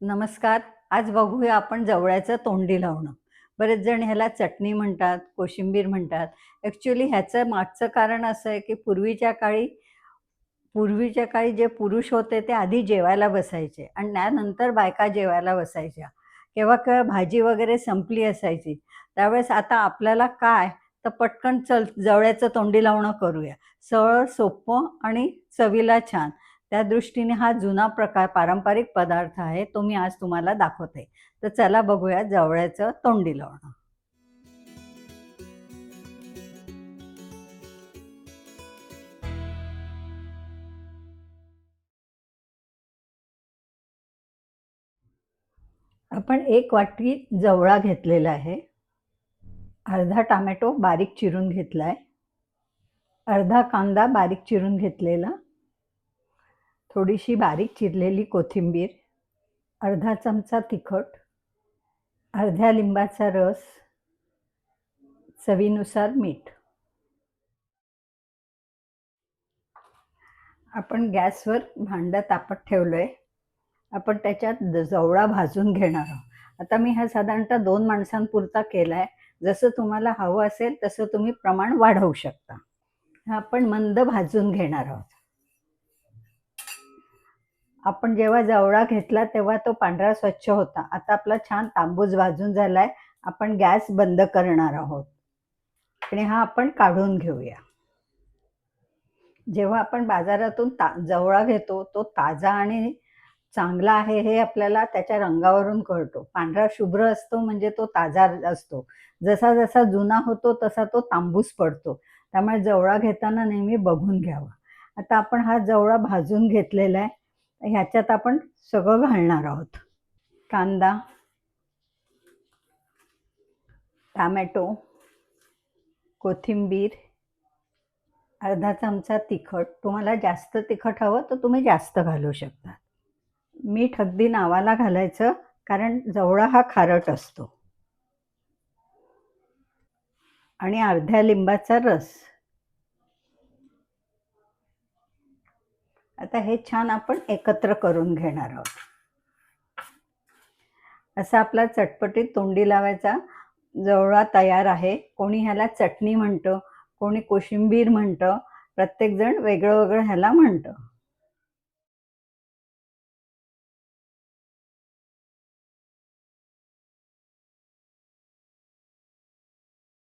नमस्कार. आज बघूया आपण जवळ्याचं तोंडी लावणं. बरेच जण ह्याला चटणी म्हणतात, कोशिंबीर म्हणतात. ॲक्चुअली ह्याचं मागचं कारण असं आहे, की पूर्वीच्या काळी जे पुरुष होते ते आधी जेवायला बसायचे आणि त्यानंतर बायका जेवायला बसायच्या. केव्हा-केव्हा भाजी वगैरे संपली असायची. त्यावेळेस आता आपल्याला काय, तर पटकन चल जवळ्याचं तोंडी लावणं करूया. सरळ, सोपं आणि चवीला छान. त्या दृष्टीने हा जुना प्रकार पारंपरिक पदार्थ आहे. तो मी आज तुम्हाला दाखवते. तर चला बघूया जवळ्याचं तोंडी लावणं. आपण 1 वाटी जवळा घेतलेला आहे. अर्धा टोमॅटो बारीक चिरून घेतलाय. अर्धा कांदा बारीक चिरून घेतलेला. थोडीशी बारीक चिरलेली कोथिंबीर. अर्धा चमचा तिखट. अर्ध्या लिंबाचा रस. चवीनुसार मीठ. आपण गॅसवर भांडं तापत ठेवलंय. आपण त्याच्यात जवळा भाजून घेणार आहोत. आता मी हा साधारणतः 2 माणसांपुरता केलाय. जसं तुम्हाला हवं असेल तसं तुम्ही प्रमाण वाढवू शकता. हा आपण मंद भाजून घेणार आहोत. आपण जेव्हा जवळा घेतला तेव्हा तो पांढरा स्वच्छ होता. आता आपला छान तांबूस भाजून झालाय. आपण गॅस बंद करणार आहोत आणि हा आपण काढून घेऊया. जेव्हा आपण बाजारातून जवळा घेतो तो ताजा आणि चांगला आहे हे आपल्याला त्याच्या रंगावरून कळतो. पांढरा शुभ्र असतो म्हणजे तो ताजा असतो. जसा जसा जुना होतो तसा तो तांबूस पडतो. त्यामुळे जवळा घेताना नेहमी बघून घ्यावा. आता आपण हा जवळा भाजून घेतलेला आहे. ह्याच्यात आपण सगळं घालणार आहोत. कांदा, टोमॅटो, कोथिंबीर, अर्धा चमचा तिखट. तुम्हाला जास्त तिखट हवं तर तुम्ही जास्त घालू शकता. मीठ अगदी नावाला घालायचं, कारण जवळा हा खारट असतो. आणि अर्ध्या लिंबाचा रस. आता हे छान आपण एकत्र करून घेणार आहोत. असा आपला चटपटीत तोंडी लावायचा जवळा तयार आहे. कोणी ह्याला चटणी म्हणतं, कोणी कोशिंबीर म्हणतं. प्रत्येकजण वेगळं वेगळं ह्याला म्हणतं.